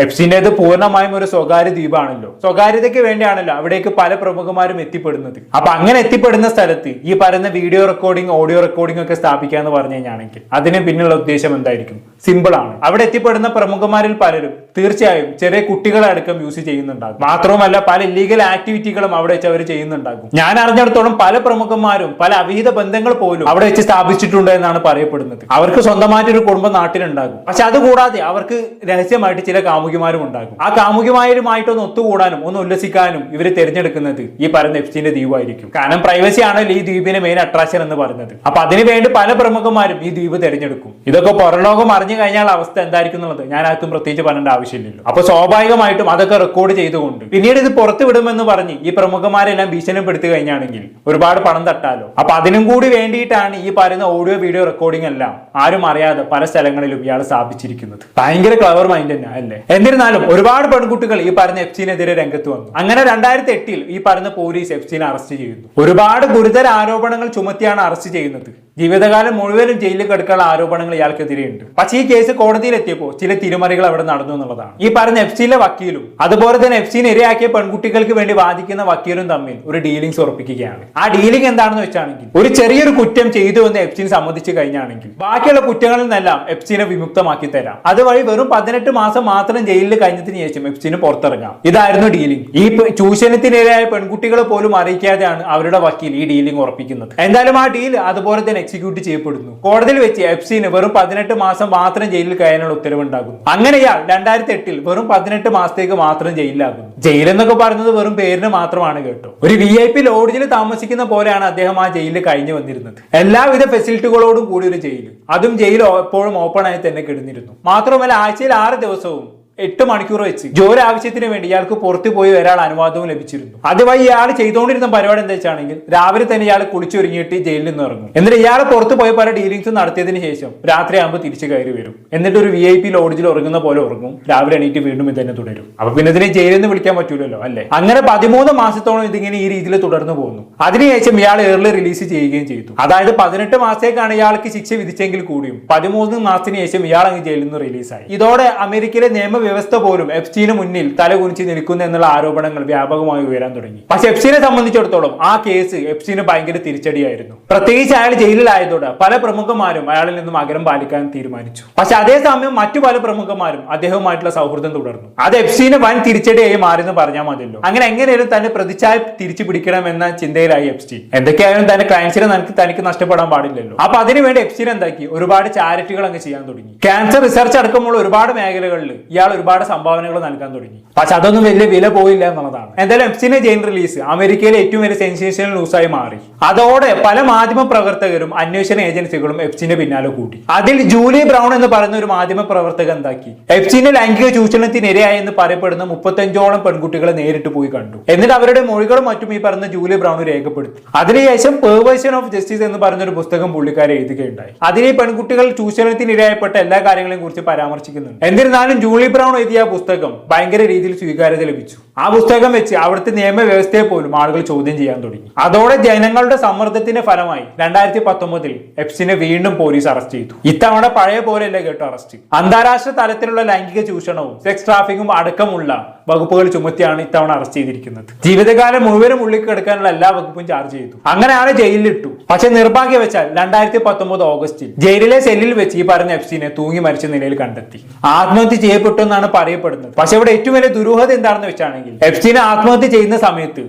Speaker 1: എപ്സ്റ്റീന്റേത് പൂർണ്ണമായും ഒരു സ്വകാര്യ ദ്വീപാണല്ലോ, സ്വകാര്യതയ്ക്ക് വേണ്ടിയാണല്ലോ അവിടേക്ക് പല പ്രമുഖന്മാരും എത്തിപ്പെടുന്നത്. അപ്പൊ അങ്ങനെ എത്തിപ്പെടുന്ന സ്ഥലത്ത് ഈ പറയുന്ന വീഡിയോ റെക്കോർഡിംഗ് ഓഡിയോ റെക്കോർഡിംഗ് ഒക്കെ സ്ഥാപിക്കാന്ന് പറഞ്ഞു കഴിഞ്ഞാണെങ്കിൽ അതിന് പിന്നിലുള്ള ഉദ്ദേശം എന്തായിരിക്കും? സിമ്പിൾ ആണ്. അവിടെ എത്തിപ്പെടുന്ന പ്രമുഖന്മാരിൽ പലരും തീർച്ചയായും ചെറിയ കുട്ടികളെ അടക്കം യൂസ് ചെയ്യുന്നുണ്ടാകും. മാത്രവുമല്ല പല ഇല്ലീഗൽ ആക്ടിവിറ്റികളും അവിടെ വെച്ച് അവർ ചെയ്യുന്നുണ്ടാകും. ഞാൻ അറിഞ്ഞിടത്തോളം പല പ്രമുഖന്മാരും പല അവിഹിത ബന്ധങ്ങൾ പോലും അവിടെ വെച്ച് സ്ഥാപിച്ചിട്ടുണ്ട് എന്നാണ് പറയപ്പെടുന്നത്. അവർക്ക് സ്വന്തമായിട്ടൊരു കുടുംബം നാട്ടിലുണ്ടാകും. പക്ഷെ അതുകൂടാതെ അവർക്ക് രഹസ്യമായിട്ട് ചില കാമുകിമാരും ഉണ്ടാകും. ആ കാമുകിമാരുമായിട്ടൊന്ന് ഒത്തുകൂടാനും ഒന്ന് ഉല്ലസിക്കാനും ഇവർ തിരഞ്ഞെടുക്കുന്നത് ഈ പറയുന്ന എപ്സ്റ്റീന്റെ ദ്വീപായിരിക്കും. കാരണം പ്രൈവസി ആണല്ലോ ഈ ദ്വീപിന്റെ മെയിൻ അട്രാക്ഷൻ എന്ന് പറയുന്നത്. അപ്പൊ അതിനുവേണ്ടി പല പ്രമുഖന്മാരും ഈ ദ്വീപ് തിരഞ്ഞെടുക്കും. ഇതൊക്കെ പുറലോകം അറിഞ്ഞു കഴിഞ്ഞാൽ അവസ്ഥ എന്തായിരിക്കും എന്നുള്ളത് ഞാൻ ആർക്കും പ്രത്യേകിച്ച് പറയേണ്ട ആവശ്യമില്ലല്ലോ. അപ്പൊ സ്വാഭാവികമായിട്ടും അതൊക്കെ റെക്കോർഡ് ചെയ്തുകൊണ്ട് പിന്നീട് ഇത് പുറത്തു വിടുമെന്ന് പറഞ്ഞ് ഈ പ്രമുഖന്മാരെല്ലാം ഭീഷണിപ്പെടുത്തി കഴിഞ്ഞാണെങ്കിൽ ഒരുപാട് പണം തട്ടാലോ. അപ്പൊ അതിനും കൂടി വേണ്ടിയിട്ടാണ് ഈ പറയുന്ന ഓഡിയോ വീഡിയോ റെക്കോർഡിംഗ് എല്ലാം ആരും അറിയാതെ പല സ്ഥലങ്ങളിലും ഇയാൾ സ്ഥാപിച്ചിരിക്കുന്നത്. ഭയങ്കര ക്ലവർ മൈൻഡ് തന്നെ അല്ലേ? എന്നിരുന്നാലും ഒരുപാട് പെൺകുട്ടികൾ ഈ പറയുന്ന എപ്സ്റ്റീനെതിരെ രംഗത്ത് വന്നു. അങ്ങനെ 2008 ഈ പറയുന്ന പോലീസ് എപ്സ്റ്റീനെ അറസ്റ്റ് ചെയ്യുന്നു. ഒരുപാട് ഗുരുതര ആരോപണങ്ങൾ ചുമത്തിയാണ് അറസ്റ്റ് ചെയ്യുന്നത്. ജീവിതകാലം മുഴുവനും ജയിലിൽ കിടക്കാനുള്ള ആരോപണങ്ങൾ ഇയാൾക്കെതിരെയുണ്ട്. പക്ഷേ ഈ കേസ് കോടതിയിൽ എത്തിയപ്പോൾ ചില തിരിമറികൾ അവിടെ നടന്നു എന്നുള്ളതാണ്. ഈ പറഞ്ഞ എപ്സ്റ്റീന്റെ വക്കീലും അതുപോലെ തന്നെ എപ്സ്റ്റീൻ ഇരയാക്കിയ പെൺകുട്ടികൾക്ക് വേണ്ടി വാദിക്കുന്ന വക്കീലും തമ്മിൽ ഒരു ഡീലിംഗ്സ് ഉറപ്പിക്കുകയാണ്. ആ ഡീലിംഗ് എന്താണെന്ന് വെച്ചാണെങ്കിൽ ഒരു ചെറിയൊരു കുറ്റം ചെയ്തു എന്ന് എപ്സ്റ്റീൻ സമ്മതിച്ചു കഴിഞ്ഞാണെങ്കിൽ ബാക്കിയുള്ള കുറ്റങ്ങളിൽ നിന്നെല്ലാം എപ്സ്റ്റീനെ വിമുക്തമാക്കി തരാം. അതുവഴി വെറും 18 മാസം മാത്രം ജയിലിൽ കഴിഞ്ഞതിന് ശേഷം എപ്സ്റ്റീന് പുറത്തിറങ്ങാം. ഇതായിരുന്നു ഡീലിംഗ്. ഈ ചൂഷണത്തിനിരയായ പെൺകുട്ടികളെ പോലും അറിയിക്കാതെയാണ് അവരുടെ വക്കീൽ ഈ ഡീലിംഗ് ഉറപ്പിക്കുന്നത്. എന്തായാലും ആ ഡീൽ അതുപോലെ തന്നെ എക്സിക്യൂട്ട് ചെയ്യപ്പെടുന്നു. കോടതിയിൽ വെച്ച് എപ്സ്റ്റീന് വെറും 18 മാസം മാത്രം ജയിലിൽ കഴിയാനുള്ള ഉത്തരവുണ്ടാകുന്നു. അങ്ങനെ ഇയാൾ 2008 വെറും 18 മാസത്തേക്ക് മാത്രം ജയിലിലാകുന്നു. ജയിൽ എന്നൊക്കെ പറയുന്നത് വെറും പേരിന് മാത്രമാണ് കേട്ടോ. ഒരു VIP ലോഡ്ജിൽ താമസിക്കുന്ന പോലെയാണ് അദ്ദേഹം ആ ജയിലിൽ കഴിഞ്ഞു വന്നിരുന്നത്. എല്ലാവിധ ഫെസിലിറ്റികളോടും കൂടി ഒരു ജയിൽ, അതും ജയിൽ എപ്പോഴും ഓപ്പൺ ആയി തന്നെ കിടന്നിരുന്നു. മാത്രമല്ല ആഴ്ചയിൽ 6 ദിവസവും 8 മണിക്കൂർ വെച്ച് ജോലി ആവശ്യത്തിന് വേണ്ടി ഇയാൾക്ക് പുറത്തു പോയി ഒരാൾ അനുവാദവും ലഭിച്ചിരുന്നു. അതുവഴി ഇയാൾ ചെയ്തുകൊണ്ടിരുന്ന പരിപാടി എന്താ വെച്ചാണെങ്കിൽ രാവിലെ തന്നെ ഇയാൾ കുളിച്ചൊരുങ്ങിയിട്ട് ജയിലിൽ നിന്ന് ഇറങ്ങും. എന്നിട്ട് ഇയാൾ പുറത്തു പോയ പല ഡീലിംഗ്സും നടത്തിയതിനു ശേഷം രാത്രിയാകുമ്പോൾ തിരിച്ചു കയറി വരും. എന്നിട്ട് ഒരു VIP ലോഡ്ജിൽ ഉറങ്ങുന്ന പോലെ ഉറങ്ങും. രാവിലെ എണീറ്റ് വീണ്ടും ഇത് തന്നെ തുടരും. അപ്പൊ പിന്നെ ഇതിനെ ജയിലിൽ നിന്ന് വിളിക്കാൻ പറ്റൂലല്ലോ അല്ലെ? അങ്ങനെ 13 മാസത്തോളം ഇതിങ്ങനെ ഈ രീതിയിൽ തുടർന്നു പോകുന്നു. അതിനുശേഷം ഇയാൾ ഏർലി റിലീസ് ചെയ്യുകയും ചെയ്തു. അതായത് 18 മാസത്തേക്കാണ് ഇയാൾക്ക് ശിക്ഷ വിധിച്ചെങ്കിൽ കൂടിയും 13 മാസത്തിന് ശേഷം ഇയാൾ അങ്ങ് ജയിലിൽ നിന്ന് റിലീസായി. ഇതോടെ അമേരിക്കയിലെ വ്യവസ്ഥ പോലും എപ്സ്റ്റീന് മുന്നിൽ തലകുനിച്ച് നിൽക്കുന്നു എന്നുള്ള ആരോപണങ്ങൾ വ്യാപകമായി ഉയരാൻ തുടങ്ങി. പക്ഷെ എപ്സ്റ്റീനെ സംബന്ധിച്ചിടത്തോളം ആ കേസ് എപ്സ്റ്റീന് ഭയങ്കര തിരിച്ചടിയായിരുന്നു. പ്രത്യേകിച്ച് അയാൾ ജയിലിലായതോടെ പല പ്രമുഖന്മാരും അയാളിൽ നിന്നും അകലം പാലിക്കാൻ തീരുമാനിച്ചു. പക്ഷെ അതേസമയം മറ്റു പല പ്രമുഖന്മാരും അദ്ദേഹവുമായിട്ടുള്ള സൗഹൃദം തുടർന്നു. അത് എപ്സ്റ്റീന് വൻ തിരിച്ചടിയായി മാറിയെന്ന് പറഞ്ഞാൽ മതിയല്ലോ. അങ്ങനെ എങ്ങനെയാലും തന്നെ പ്രതിച്ഛായ തിരിച്ചു പിടിക്കണം എന്ന ചിന്തയിലായി എപ്സ്റ്റീൻ. എന്തൊക്കെയായാലും തന്നെ ക്ലയൻസിനെ തനിക്ക് നഷ്ടപ്പെടാൻ പാടില്ലല്ലോ. അപ്പൊ അതിനുവേണ്ടി എപ്സ്റ്റീൻ എന്താക്കി ഒരുപാട് ചാരിറ്റികൾ അങ്ങ് ചെയ്യാൻ തുടങ്ങി. ക്യാൻസർ റിസർച്ച് അടക്കമുള്ള ഒരുപാട് മേഖലകളിൽ ഇയാൾ ഒരുപാട് സംഭാവനകൾ നൽകാൻ തുടങ്ങി. പക്ഷെ അതൊന്നും വലിയ വില പോയില്ല എന്നുള്ളതാണ്. എന്തായാലും എപ്സ്റ്റീന്റെ ജയിൽ റിലീസ് അമേരിക്കയിലെ ഏറ്റവും വലിയ സെൻസേഷണൽ ന്യൂസായി മാറി. അതോടെ പല മാധ്യമ പ്രവർത്തകരും അന്വേഷണ ഏജൻസികളും എപ്സ്റ്റീന്റെ പിന്നാലെ കൂടി. അതിൽ ജൂലി ബ്രൗൺ എന്ന് പറയുന്ന ഒരു മാധ്യമ പ്രവർത്തക എന്താക്കി, എപ്സ്റ്റീന്റെ ലൈംഗിക ചൂഷണത്തിന് ഇരയായി എന്ന് പറയപ്പെടുന്ന 35ഓളം പെൺകുട്ടികളെ നേരിട്ട് പോയി കണ്ടു. എന്നിട്ട് അവരുടെ മൊഴികളും മറ്റും ഈ പറയുന്ന ജൂലി ബ്രൗൺ രേഖപ്പെടുത്തി. അതിനുശേഷം പെർവേർഷൻ ഓഫ് ജസ്റ്റിസ് എന്ന് പറയുന്ന ഒരു പുസ്തകം പുള്ളിക്കാരെ എഴുതുകയുണ്ടായി. അതിൽ പെൺകുട്ടികൾ ചൂഷണത്തിന് ഇരയായപ്പെട്ട എല്ലാ കാര്യങ്ങളെയും കുറിച്ച് പരാമർശിക്കുന്നുണ്ട്. എന്നിരുന്നാലും ജൂലി ബ്രൗൺ എഴുതിയ പുസ്തകം ഭയങ്കര രീതിയിൽ സ്വീകാര്യത ലഭിച്ചു. ആ പുസ്തകം വെച്ച് അവിടുത്തെ നിയമവ്യവസ്ഥയെ പോലും ആളുകൾ ചോദ്യം ചെയ്യാൻ തുടങ്ങി. അതോടെ ജനങ്ങളുടെ സമ്മർദ്ദത്തിന്റെ ഫലമായി 2019 എപ്സ്റ്റീനെ വീണ്ടും പോലീസ് അറസ്റ്റ് ചെയ്തു. ഇത്തവണ പഴയ പോലെയല്ല കേട്ടോ അറസ്റ്റ്. അന്താരാഷ്ട്ര തലത്തിലുള്ള ലൈംഗിക ചൂഷണവും സെക്സ് ട്രാഫിക്കും അടക്കമുള്ള വകുപ്പുകൾ ചുമത്തിയാണ് ഇത്തവണ അറസ്റ്റ് ചെയ്തിരിക്കുന്നത്. ജീവിതകാലം മുഴുവനും ഉള്ളിൽ കിടക്കാനുള്ള എല്ലാ വകുപ്പും ചാർജ് ചെയ്തു. അങ്ങനെയാണ് ജയിലിലിട്ടു. പക്ഷെ നിർഭാഗ്യവശാൽ 2019 ഓഗസ്റ്റിൽ ജയിലിലെ സെല്ലിൽ വെച്ച് ഈ പറഞ്ഞ എപ്സ്റ്റീനെ തൂങ്ങി മരിച്ച നിലയിൽ കണ്ടെത്തി. ആത്മഹത്യ ചെയ്യപ്പെട്ടു എന്നാണ് പറയപ്പെടുന്നത്. പക്ഷെ ഇവിടെ ഏറ്റവും വലിയ ദുരൂഹത എന്താണെന്ന് വെച്ചാണെങ്കിൽ എപ്സ്റ്റീൻ ആത്മഹത്യ ചെയ്യുന്ന സമയത്ത്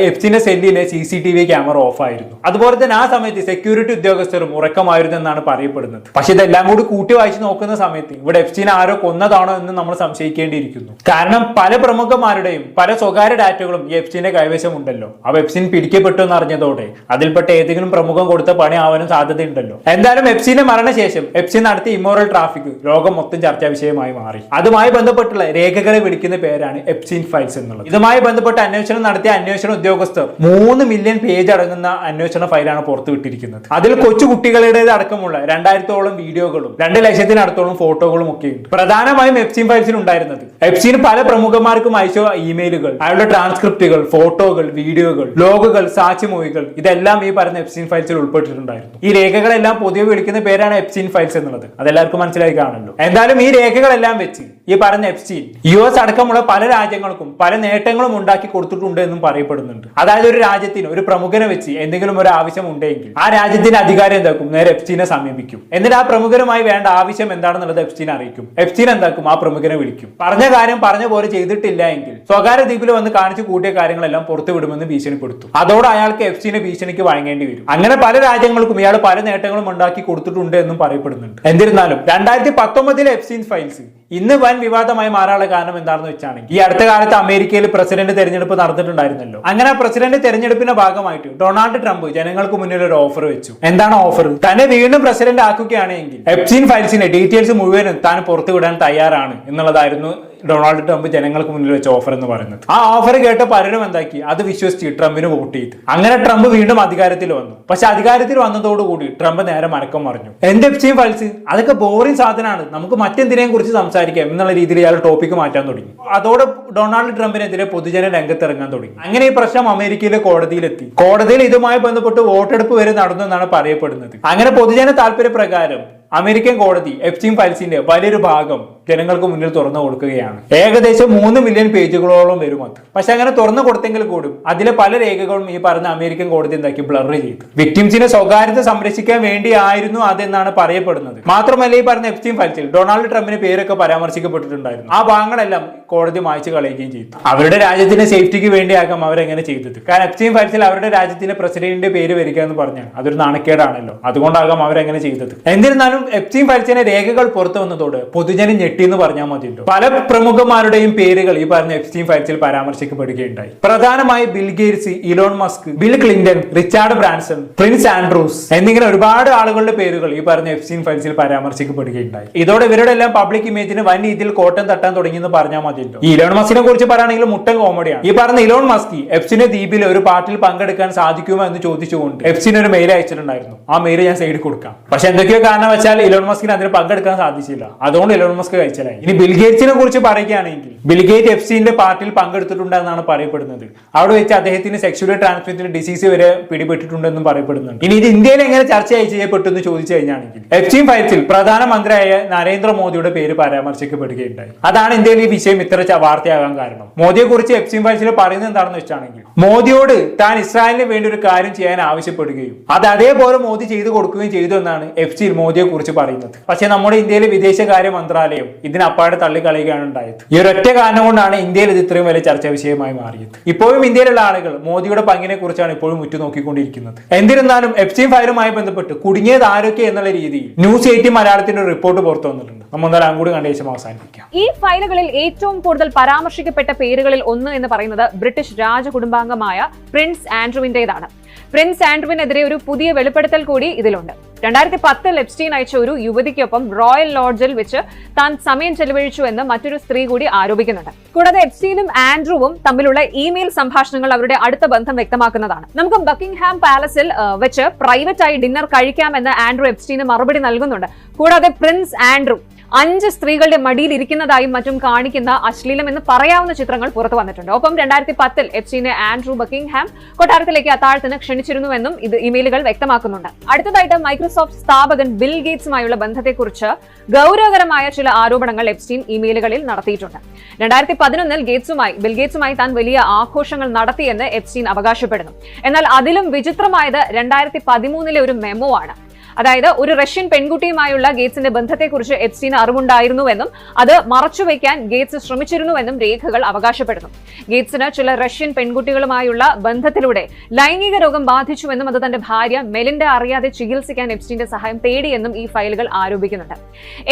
Speaker 1: എപ്സ്റ്റീന്റെ സെല്ലിലെ CCTV ക്യാമറ ഓഫ് ആയിരുന്നു. അതുപോലെ തന്നെ ആ സമയത്ത് സെക്യൂരിറ്റി ഉദ്യോഗസ്ഥരും ഉറക്കമായിരുന്നു എന്നാണ് പറയപ്പെടുന്നത്. പക്ഷെ ഇതെല്ലാം കൂടി കൂട്ടി വായിച്ച് നോക്കുന്ന സമയത്ത് ഇവിടെ എപ്സ്റ്റീൻ ആരോ കൊന്നതാണോ എന്ന് നമ്മൾ സംശയിക്കേണ്ടിയിരിക്കുന്നു. കാരണം പല പ്രമുഖന്മാരുടെയും പല സ്വകാര്യ ഡാറ്റകളും ഈ എപ്സ്റ്റീന്റെ കൈവശം ഉണ്ടല്ലോ. അവ എപ്സ്റ്റീൻ പിടിക്കപ്പെട്ടു എന്ന് അറിഞ്ഞതോടെ അതിൽപ്പെട്ട ഏതെങ്കിലും പ്രമുഖം കൊടുത്ത പണി ആവാനും സാധ്യതയുണ്ടല്ലോ. എന്തായാലും എപ്സ്റ്റീന്റെ മരണശേഷം എപ്സ്റ്റീൻ നടത്തിയ ഇമ്മോറൽ ട്രാഫിക് ലോകം മൊത്തം ചർച്ചാ വിഷയമായി മാറി. അതുമായി ബന്ധപ്പെട്ടുള്ള രേഖകളെ വിളിക്കുന്ന പേരാണ് എപ്സ്റ്റീൻ ഫയൽസ് എന്നുള്ളത്. ഇതുമായി ബന്ധപ്പെട്ട് അന്വേഷണം നടത്തിയ അന്വേഷണ ഉദ്യോഗസ്ഥർ 3 മില്യൺ പേജ് അടങ്ങുന്ന അന്വേഷണ ഫയലാണ് പുറത്തുവിട്ടിരിക്കുന്നത്. അതിൽ കൊച്ചു കുട്ടികളുടേത് അടക്കമുള്ള 2000-ഓളം വീഡിയോകളും 2 ലക്ഷത്തിനടുത്തോളം ഫോട്ടോകളും ഒക്കെ ഉണ്ട്. പ്രധാനമായും എപ്സ്റ്റീൻ ഫയൽസിൽ ഉണ്ടായിരുന്നത് എപ്സ്റ്റീൻ പല പ്രമുഖന്മാർക്കും അയച്ച ഇമെയിലുകൾ, അയാളുടെ ട്രാൻസ്ക്രിപ്റ്റുകൾ, ഫോട്ടോകൾ, വീഡിയോകൾ, ലോഗുകൾ, സാക്ഷിമൊഴികൾ ഇതെല്ലാം ഈ പറഞ്ഞ എപ്സ്റ്റീൻ ഫയൽസിൽ ഉൾപ്പെട്ടിട്ടുണ്ടായിരുന്നു. ഈ രേഖകളെല്ലാം പൊതുവെ വിളിക്കുന്ന പേരാണ് എപ്സ്റ്റീൻ ഫയൽസ് എന്നുള്ളത്. അതെല്ലാവർക്കും മനസ്സിലായി കാണുമല്ലോ. എന്തായാലും ഈ രേഖകളെല്ലാം വെച്ച് ഈ പറഞ്ഞ എപ്സ്റ്റീൻ US അടക്കമുള്ള പല രാജ്യങ്ങൾക്കും പല നേട്ടങ്ങളും ഉണ്ടാക്കി കൊടുത്തിട്ടുണ്ട് എന്നും പറയപ്പെടുന്നുണ്ട്. അതായത് ഒരു രാജ്യത്തിന് ഒരു പ്രമുഖനെ വെച്ച് എന്തെങ്കിലും ഒരു ആവശ്യം ഉണ്ടെങ്കിൽ ആ രാജ്യത്തിന്റെ അധികാരം എന്താക്കും, നേരെ എപ്സ്റ്റീനെ സമീപിക്കും. എന്നിട്ട് ആ പ്രമുഖനുമായി വേണ്ട ആവശ്യം എന്താണെന്നുള്ളത് എപ്സ്റ്റീൻ അറിയിക്കും. എപ്സ്റ്റീൻ എന്താക്കും, ആ പ്രമുഖനെ വിളിക്കും. പറഞ്ഞ കാര്യം പറഞ്ഞ പോലെ ചെയ്തിട്ടില്ല എങ്കിൽ സ്വകാര്യ ദ്വീപിൽ വന്ന് കാണിച്ചു കൂട്ടിയ കാര്യങ്ങളെല്ലാം പുറത്തു വിടുമെന്ന് ഭീഷണിപ്പെടുത്തും. അതോടെ അയാൾക്ക് എപ്സ്റ്റീനെ ഭീഷണിക്ക് വഴങ്ങേണ്ടി വരും. അങ്ങനെ പല രാജ്യങ്ങൾക്കും ഇയാൾ പല നേട്ടങ്ങളും ഉണ്ടാക്കി കൊടുത്തിട്ടുണ്ട് എന്നും പറയപ്പെടുന്നുണ്ട്. എന്നിരുന്നാലും 2019 എപ്സ്റ്റീൻ ഫയൽസ് ഇന്ന് വൻ വിവാദമായി മാറാനുള്ള കാരണം എന്താണെന്ന് വെച്ചാണെങ്കിൽ ഈ അടുത്ത കാലത്ത് അമേരിക്കയിൽ പ്രസിഡന്റ് തെരഞ്ഞെടുപ്പ് നടന്നിട്ടുണ്ടായിരുന്നല്ലോ. അങ്ങനെ പ്രസിഡന്റ് തെരഞ്ഞെടുപ്പിന്റെ ഭാഗമായിട്ട് ഡൊണാൾഡ് ട്രംപ് ജനങ്ങൾക്ക് മുന്നിൽ ഒരു ഓഫർ വെച്ചു. എന്താണ് ഓഫർ? തന്നെ വീണ്ടും പ്രസിഡന്റ് ആക്കുകയാണെങ്കിൽ എപ്സ്റ്റീൻ ഫയൽസിന്റെ ഡീറ്റെയിൽസ് മുഴുവനും താൻ പുറത്തുവിടാൻ തയ്യാറാണ് എന്നുള്ളതായിരുന്നു ഡൊണാൾഡ് ട്രംപ് ജനങ്ങൾക്ക് മുന്നിൽ വെച്ച ഓഫർ എന്ന് പറയുന്നത്. ആ ഓഫർ കേട്ട പലരും എന്താക്കി, അത് വിശ്വസിച്ച് ട്രംപിന് വോട്ട് ചെയ്തു. അങ്ങനെ ട്രംപ് വീണ്ടും അധികാരത്തിൽ വന്നു. പക്ഷെ അധികാരത്തിൽ വന്നതോടുകൂടി ട്രംപ് നേരെ മരക്കം മറിഞ്ഞു. എന്ത് എപ്സ്റ്റീൻ ഫയൽസ്, അതൊക്കെ ബോറിംഗ് സാധനമാണ്, നമുക്ക് മറ്റെന്തിനെയും കുറിച്ച് സംസാരിക്കാം എന്നുള്ള രീതിയിൽ ഇയാൾ ടോപ്പിക്ക് മാറ്റാൻ തുടങ്ങി. അതോടെ ഡൊണാൾഡ് ട്രംപിനെതിരെ പൊതുജന രംഗത്തിറങ്ങാൻ തുടങ്ങി. അങ്ങനെ ഈ പ്രശ്നം അമേരിക്കയിലെ കോടതിയിലെത്തി. കോടതിയിൽ ഇതുമായി ബന്ധപ്പെട്ട് വോട്ടെടുപ്പ് വരെ നടന്നു എന്നാണ് പറയപ്പെടുന്നത്. അങ്ങനെ പൊതുജന താല്പര്യപ്രകാരം അമേരിക്കൻ കോടതി എപ്സ്റ്റീൻ ഫയൽസിന്റെ വലിയൊരു ഭാഗം ജനങ്ങൾക്ക് മുന്നിൽ തുറന്നു കൊടുക്കുകയാണ്. ഏകദേശം 3 മില്യൺ പേജുകളോളം വരും അത്. പക്ഷെ അങ്ങനെ തുറന്നു കൊടുത്തെങ്കിൽ കൂടും അതിലെ പല രേഖകളും ഈ പറഞ്ഞ അമേരിക്കൻ കോടതി എന്താക്കി, ബ്ലർ ചെയ്തു. വിക്ടിംസിന്റെ സ്വകാര്യത സംരക്ഷിക്കാൻ വേണ്ടിയായിരുന്നു അതെന്നാണ് പറയപ്പെടുന്നത്. മാത്രമല്ല ഈ പറഞ്ഞ എപ്സ്റ്റീൻ ഫയൽസിൽ ഡൊണാൾഡ് ട്രംപിന്റെ പേരൊക്കെ പരാമർശിക്കപ്പെട്ടിട്ടുണ്ടായിരുന്നു. ആ ഭാഗങ്ങളെല്ലാം കോടതി മായ്ച്ചു കളയുകയും ചെയ്തു. അവരുടെ രാജ്യത്തിന്റെ സേഫ്റ്റിക്ക് വേണ്ടിയാകാം അവരെങ്ങനെ ചെയ്തത്. കാരണം എപ്സ്റ്റീൻ ഫയൽസിൽ അവരുടെ രാജ്യത്തിന്റെ പ്രസിഡന്റിന്റെ പേര് വരിക എന്ന് പറഞ്ഞാൽ അതൊരു നാണക്കേടാണല്ലോ. അതുകൊണ്ടാകാം അവരെങ്ങനെ ചെയ്തത്. എന്നിരുന്നാലും എപ്സ്റ്റീൻ ഫയൽസിന്റെ രേഖകൾ പുറത്തു വന്നതോടെ പൊതുജനം ഞെട്ടി എന്ന് പറഞ്ഞാൽ മതിയല്ലോ. പല പ്രമുഖന്മാരുടെയും പേരുകൾ ഈ പറഞ്ഞ എപ്സ്റ്റീൻ ഫയൽസിൽ പരാമർശിക്കപ്പെടുകയുണ്ടായി. പ്രധാനമായി Bill Gates, Elon Musk, Bill Clinton, Richard Branson, Prince Andrews എന്നിങ്ങനെ ഒരുപാട് ആളുകളുടെ പേരുകൾ ഈ പറഞ്ഞ എപ്സ്റ്റീൻ ഫയൽസിൽ പരാമർശിക്കപ്പെടുകയുണ്ടായി. ഇതോടെ ഇവരുടെ എല്ലാം പബ്ലിക് ഇമേജിന് വൻ രീതിയിൽ കോട്ടം തട്ടാൻ തുടങ്ങിയെന്ന് പറഞ്ഞാൽ മതിയല്ലോ. ഈ ഇലോൺ മസ്കിനെ കുറിച്ച് പറയുകയാണെങ്കിൽ മുട്ടൻ കോമഡിയാണ്. ഈ പറഞ്ഞ ഇലോൺ മസ്ക് എപ്സ്റ്റീന്റെ ദ്വീപിൽ ഒരു പാർട്ടിയിൽ പങ്കെടുക്കാൻ സാധിക്കുമോ എന്ന് ചോദിച്ചുകൊണ്ട് എപ്സ്റ്റീൻ ഒരു മെയിൽ അയച്ചിട്ടുണ്ടായിരുന്നു. ആ മെയിൽ ഞാൻ സൈഡിൽ കൊടുക്കാം. പക്ഷെ എന്തൊക്കെയോ കാരണം വെച്ചാൽ ഇലോൺ മസ്കിന് അതിന് പങ്കെടുക്കാൻ സാധിച്ചില്ല. അതുകൊണ്ട് ഇലോൺ മസ്ക് കഴിച്ചലായി. ഇനി ബിൽ ഗേറ്റ്സിനെ കുറിച്ച് പറയുകയാണെങ്കിൽ ബിൽ ഗേറ്റ് എപ്സ്റ്റീന്റെ പാർട്ടിയിൽ പങ്കെടുത്തിട്ടുണ്ടെന്നാണ് പറയപ്പെടുന്നത്. അവിടെ വെച്ച് അദ്ദേഹത്തിന് സെക്ഷുവലി ട്രാൻസ്മിറ്റഡ് ഡിസീസ് വരെ പിടിപെട്ടിട്ടുണ്ടെന്നും പറയപ്പെടുന്നുണ്ട്. ഇനി ഇത് ഇന്ത്യയിൽ എങ്ങനെ ചർച്ചയായി ചെയ്യപ്പെട്ടു എന്ന് ചോദിച്ചു കഴിഞ്ഞാണെങ്കിൽ എപ്സ്റ്റീൻ ഫയൽസിൽ പ്രധാനമന്ത്രിയായ നരേന്ദ്രമോദിയുടെ പേര് പരാമർശിക്കപ്പെടുകയുണ്ടായി. അതാണ് ഇന്ത്യയിൽ ഈ വിഷയം ഇത്ര വാർത്തയാകാൻ കാരണം. മോദിയെ കുറിച്ച് എപ്സ്റ്റീൻ ഫയൽസിൽ പറയുന്നത് എന്താണെന്ന് വെച്ചാണെങ്കിൽ മോദിയോട് താൻ ഇസ്രായേലിന് വേണ്ടി ഒരു കാര്യം ചെയ്യാൻ ആവശ്യപ്പെടുകയും അത് അതേപോലെ മോദി ചെയ്തു കൊടുക്കുകയും ചെയ്തു എന്നാണ് എപ്സ്റ്റീൻ മോദിയെ കുറിച്ച് പറയുന്നത്. പക്ഷെ നമ്മുടെ ഇന്ത്യയിലെ വിദേശകാര്യ മന്ത്രാലയം ഇതിനപ്പാടെ തള്ളിക്കളയുകയാണ് ഉണ്ടായത്. ഈ ഒരൊറ്റ കാരണം കൊണ്ടാണ് ഇന്ത്യയിൽ ഇത് ഇത്രയും വലിയ ചർച്ചാ വിഷയമായി മാറിയത്. ഇപ്പോഴും ഇന്ത്യയിലുള്ള ആളുകൾ മോദിയുടെ പങ്കിനെ കുറിച്ചാണ് ഇപ്പോഴും ഉറ്റുനോക്കിക്കൊണ്ടിരിക്കുന്നത്. എന്നിരുന്നാലും എപ്സ്റ്റീൻ ഫയലുമായി ബന്ധപ്പെട്ട് കുടുങ്ങിയത് ആരൊക്കെ എന്നുള്ള രീതിയിൽ ന്യൂസ് 18 മലയാളത്തിന്റെ ഒരു റിപ്പോർട്ട് പുറത്തു വന്നിട്ടുണ്ട്. നമ്മൾ കൂടി കണ്ട ശേഷം അവസാനിപ്പിക്കാം.
Speaker 2: ഈ ഫയലുകളിൽ ഏറ്റവും കൂടുതൽ പരാമർശിക്കപ്പെട്ട പേരുകളിൽ ഒന്ന് എന്ന് പറയുന്നത് ബ്രിട്ടീഷ് രാജകുടുംബാംഗമായ പ്രിൻസ് ആൻഡ്രൂവിന്റേതാണ്. പ്രിൻസ് ആൻഡ്രൂവിനെതിരെ ഒരു പുതിയ വെളിപ്പെടുത്തൽ കൂടി ഇതിലുണ്ട്. 2010 എപ്സ്റ്റീൻ അയച്ച ഒരു യുവതിക്കൊപ്പം റോയൽ ലോഡ്ജിൽ വെച്ച് താൻ സമയം ചെലവഴിച്ചു എന്ന് മറ്റൊരു സ്ത്രീ കൂടി ആരോപിക്കുന്നുണ്ട്. കൂടാതെ എപ്സ്റ്റീനും ആൻഡ്രൂവും തമ്മിലുള്ള ഇമെയിൽ സംഭാഷണങ്ങൾ അവരുടെ അടുത്ത ബന്ധം വ്യക്തമാക്കുന്നതാണ്. നമുക്ക് ബക്കിംഗ്ഹാം പാലസിൽ വെച്ച് പ്രൈവറ്റ് ആയി ഡിന്നർ കഴിക്കാമെന്ന് ആൻഡ്രൂ എപ്സ്റ്റീന് മറുപടി നൽകുന്നുണ്ട്. കൂടാതെ പ്രിൻസ് ആൻഡ്രൂ 5 സ്ത്രീകളുടെ മടിയിൽ ഇരിക്കുന്നതായും മറ്റും കാണിക്കുന്ന അശ്ലീലം എന്ന് പറയാവുന്ന ചിത്രങ്ങൾ പുറത്തു വന്നിട്ടുണ്ട്. ഒപ്പം 2010 എപ്സ്റ്റീനെ ആൻഡ്രൂ ബക്കിംഗ്ഹാം കൊട്ടാരത്തിലേക്ക് അത്താഴത്തിന് ക്ഷണിച്ചിരുന്നുവെന്നും ഇത് ഇമെയിലുകൾ വ്യക്തമാക്കുന്നുണ്ട്. അടുത്തതായിട്ട് മൈക്രോസോഫ്റ്റ് സ്ഥാപകൻ ബിൽ ഗേറ്റ്സുമായുള്ള ബന്ധത്തെക്കുറിച്ച് ഗൗരവകരമായ ചില ആരോപണങ്ങൾ എപ്സ്റ്റീൻ ഇമെയിലുകളിൽ നടത്തിയിട്ടുണ്ട്. 2011 ബിൽ ഗേറ്റ്സുമായി താൻ വലിയ ആഘോഷങ്ങൾ നടത്തിയെന്ന് എപ്സ്റ്റീൻ അവകാശപ്പെടുന്നു. എന്നാൽ അതിലും വിചിത്രമായത് 2013 ഒരു മെമ്മോ ആണ്. അതായത് ഒരു റഷ്യൻ പെൺകുട്ടിയുമായുള്ള ഗേറ്റ്സിന്റെ ബന്ധത്തെക്കുറിച്ച് എപ്സ്റ്റീന് അറിവുണ്ടായിരുന്നുവെന്നും അത് മറച്ചുവെക്കാൻ ഗേറ്റ്സ് ശ്രമിച്ചിരുന്നുവെന്നും രേഖകൾ അവകാശപ്പെടുന്നു. ഗേറ്റ്സിന് ചില റഷ്യൻ പെൺകുട്ടികളുമായുള്ള ബന്ധത്തിലൂടെ ലൈംഗിക രോഗം ബാധിച്ചുവെന്നും അത് തന്റെ ഭാര്യ മെലിൻഡ അറിയാതെ ചികിത്സിക്കാൻ എപ്സ്റ്റീന്റെ സഹായം തേടിയെന്നും ഈ ഫയലുകൾ ആരോപിക്കുന്നുണ്ട്.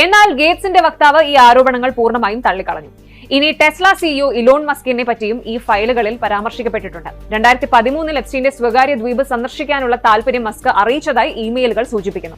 Speaker 2: എന്നാൽ ഗേറ്റ്സിന്റെ വക്താവ് ഈ ആരോപണങ്ങൾ പൂർണ്ണമായും തള്ളിക്കളഞ്ഞു. ഇനി ടെസ്ല സിഇഒ ഇലോൺ മസ്കിനെ പറ്റിയും ഈ ഫയലുകളിൽ പരാമർശിക്കപ്പെട്ടിട്ടുണ്ട്. 2013 എപ്സ്റ്റീന്റെ സ്വകാര്യ ദ്വീപ് സന്ദർശിക്കാനുള്ള താല്പര്യം മസ്ക് അറിയിച്ചതായി ഇമെയിലുകൾ സൂചിപ്പിക്കുന്നു.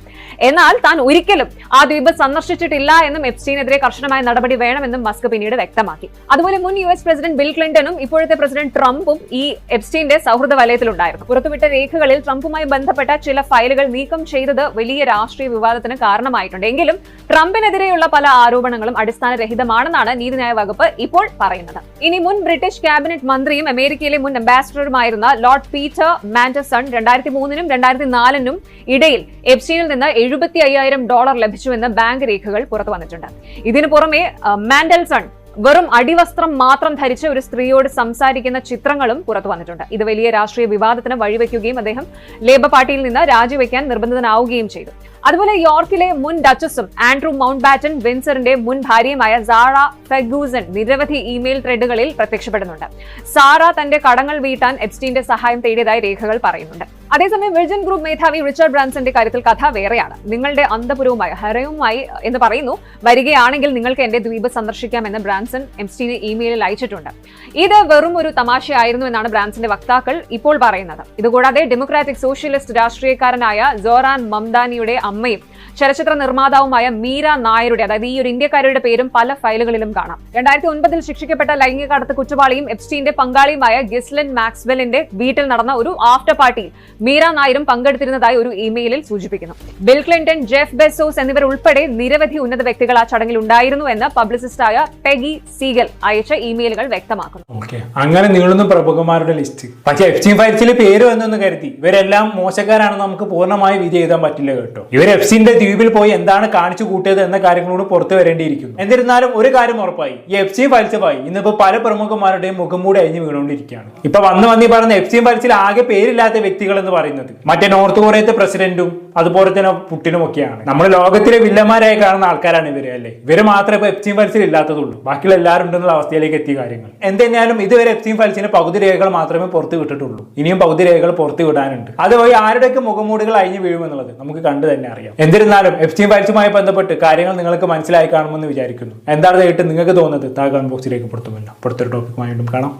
Speaker 2: എന്നാൽ താൻ ഒരിക്കലും ആ ദ്വീപ് സന്ദർശിച്ചിട്ടില്ല എന്നും എപ്സ്റ്റീനെതിരെ കർശനമായ നടപടി വേണമെന്നും മസ്ക് പിന്നീട് വ്യക്തമാക്കി. അതുപോലെ മുൻ US പ്രസിഡന്റ് ബിൽ ക്ലിന്റണും ഇപ്പോഴത്തെ പ്രസിഡന്റ് ട്രംപും ഈ എപ്സ്റ്റീന്റെ സൗഹൃദ വലയത്തിലുണ്ടായിരുന്നു. പുറത്തുവിട്ട രേഖകളിൽ ട്രംപുമായി ബന്ധപ്പെട്ട ചില ഫയലുകൾ നീക്കം ചെയ്തത് വലിയ രാഷ്ട്രീയ വിവാദത്തിന് കാരണമായിട്ടുണ്ട്. എങ്കിലും ട്രംപിനെതിരെയുള്ള പല ആരോപണങ്ങളും അടിസ്ഥാനരഹിതമാണെന്നാണ് നീതിന്യായ വകുപ്പ് ഇപ്പോൾ പറയുന്നത്. ഇനി മുൻ ബ്രിട്ടീഷ് ക്യാബിനറ്റ് മന്ത്രിയും അമേരിക്കയിലെ മുൻ അംബാസിഡറുമായിരുന്ന ലോർഡ് പീറ്റർ മാൻഡർസൺ 2003 നും 2004 ഇടയിൽ എപ്സ്റ്റീനിൽ നിന്ന് $75,000 ലഭിച്ചുവെന്ന് ബാങ്ക് രേഖകൾ പുറത്തു വന്നിട്ടുണ്ട്. ഇതിനു പുറമെ മാൻഡൽസൺ വെറും അടിവസ്ത്രം മാത്രം ധരിച്ച ഒരു സ്ത്രീയോട് സംസാരിക്കുന്ന ചിത്രങ്ങളും പുറത്തു വന്നിട്ടുണ്ട്. ഇത് വലിയ രാഷ്ട്രീയ വിവാദത്തിന് വഴിവെക്കുകയും അദ്ദേഹം ലേബർ പാർട്ടിയിൽ നിന്ന് രാജിവെക്കാൻ നിർബന്ധിതനാവുകയും ചെയ്തു. അതുപോലെ യോർക്കിലെ മുൻ ഡച്ചസും ആൻഡ്രൂ മൗണ്ട് ബാറ്റൻ വിൻസറിന്റെ മുൻ ഭാര്യയുമായ സാറ ഫെഗൂസൺ നിരവധി ഇമെയിൽ ത്രെഡുകളിൽ പ്രത്യക്ഷപ്പെടുന്നുണ്ട്. സാറ തന്റെ കടങ്ങൾ വീട്ടാൻ എപ്സ്റ്റീന്റെ സഹായം തേടിയതായി രേഖകൾ പറയുന്നുണ്ട്. അതേസമയം വിർജിൻ ഗ്രൂപ്പ് മേധാവി റിച്ചാർഡ് ബ്രാൻസന്റെ കാര്യത്തിൽ കഥ വേറെയാണ്. നിങ്ങളുടെ അന്തപുരവുമായി ഹരവുമായി എന്ന് പറയുന്നു, വരികയാണെങ്കിൽ നിങ്ങൾക്ക് എന്റെ ദ്വീപ് സന്ദർശിക്കാമെന്ന് ബ്രാൻസൺ എപ്സ്റ്റീന് ഇമെയിലിൽ അയച്ചിട്ടുണ്ട്. ഇത് വെറും ഒരു തമാശയായിരുന്നു എന്നാണ് ബ്രാൻസന്റെ വക്താക്കൾ ഇപ്പോൾ പറയുന്നത്. ഇതുകൂടാതെ ഡെമോക്രാറ്റിക് സോഷ്യലിസ്റ്റ് രാഷ്ട്രീയക്കാരനായ സോറാൻ മംദാനിയുടെ അമ്മയും ചലച്ചിത്ര നിർമ്മാതാവുമായ മീര നായരുടെ, അതായത് ഈ ഒരു ഇന്ത്യക്കാരുടെ പേരും പല ഫയലുകളിലും കാണാം. 2009 ശിക്ഷിക്കപ്പെട്ട ലൈംഗിക കടത്ത് കുറ്റവാളിയും എപ്സ്റ്റീന്റെ പങ്കാളിയുമായ ഗിസ്ലിൻ മാക്സ്വെല്ലിന്റെ വീട്ടിൽ നടന്ന ഒരു ആഫ്റ്റർ പാർട്ടിയിൽ മീര നായരും പങ്കെടുത്തിരുന്നതായി ഒരു ഇമെയിലിൽ സൂചിപ്പിക്കുന്നു. ബിൽ ക്ലിന്റൺ, ജെഫ് ബെസോസ് എന്നിവർ ഉൾപ്പെടെ നിരവധി ഉന്നത വ്യക്തികൾ ആ ചടങ്ങിൽ ഉണ്ടായിരുന്നു എന്ന് പബ്ലിസിസ്റ്റായ പെഗി സീഗൽ അയച്ച ഇമെയിലുകൾ വ്യക്തമാക്കുന്നു.
Speaker 1: അങ്ങനെ നീളുന്ന പ്രമുഖന്മാരുടെ ലിസ്റ്റ്. പക്ഷേ എപ്സ്റ്റീൻ ഫയൽസിൽ പേര് വന്നെന്ന് കരുതി ഇവരെല്ലാം മോശക്കാരാണെന്ന് നമുക്ക് പൂർണ്ണമായി വിധി എഴുതാൻ പറ്റില്ല കേട്ടോ. ഇവർ എപ്സ്റ്റീന്റെ ദ്വീപിൽ പോയി എന്താണ് കാണിച്ചു കൂട്ടിയത് എന്ന കാര്യങ്ങളോട് പുറത്തു വരേണ്ടിയിരിക്കുന്നു. എന്നിരുന്നാലും ഒരു കാര്യം ഉറപ്പായി, ഈ എപ്സ്റ്റീൻ ഫയൽസുമായി ഇന്നിപ്പോ പല പ്രമുഖന്മാരുടെയും മുഖം മൂടി അഴിഞ്ഞു വീണുകൊണ്ടിരിക്കുകയാണ്. ഇപ്പൊ വന്ന് പറഞ്ഞ എപ്സ്റ്റീൻ ഫയൽസിൽ ആകെ പേരില്ലാത്ത വ്യക്തികൾ എന്ന് പറയുന്നത് മറ്റേ നോർത്ത് കൊറിയത്തെ പ്രസിഡന്റും അതുപോലെ തന്നെ പുട്ടിനും ഒക്കെയാണ്. നമ്മൾ ലോകത്തിലെ വില്ലന്മാരായി കാണുന്ന ആൾക്കാരാണ് ഇവര്, അല്ലേ? ഇവര് മാത്രമേ ഇപ്പൊ എപ്സ്റ്റീൻ ഫയൽസിൽ ഇല്ലാത്തതുള്ളൂ, ബാക്കിയുള്ള എല്ലാവരും ഉണ്ടെന്നുള്ള അവസ്ഥയിലേക്ക് എത്തിയ കാര്യങ്ങൾ. എന്തെന്നാലും ഇതുവരെ എപ്സ്റ്റീൻ ഫയൽസിന് പകുതി രേഖകൾ മാത്രമേ പുറത്ത് വിട്ടിട്ടുള്ളൂ. ഇനിയും പകുതി രേഖകൾ പുറത്ത് വിടാനുണ്ട്. അതുവഴി ആരുടെയൊക്കെ മുഖംമൂടികൾ അഴിഞ്ഞു വീഴുമെന്നുള്ളത് നമുക്ക് കണ്ടു തന്നെ അറിയാം. എന്നിരുന്നാലും എപ്സ്റ്റീൻ ഫയൽസുമായി ബന്ധപ്പെട്ട് കാര്യങ്ങൾ നിങ്ങൾക്ക് മനസ്സിലായി കാണുമെന്ന് വിചാരിക്കുന്നു. എന്താണ് കേട്ട് നിങ്ങൾക്ക് തോന്നുന്നത് താഴെ കമന്റ് ബോക്സിലേക്ക് പുറത്തുമില്ല. പുറത്തൊരു ടോപ്പിക്കുമായി വീണ്ടും കാണാം.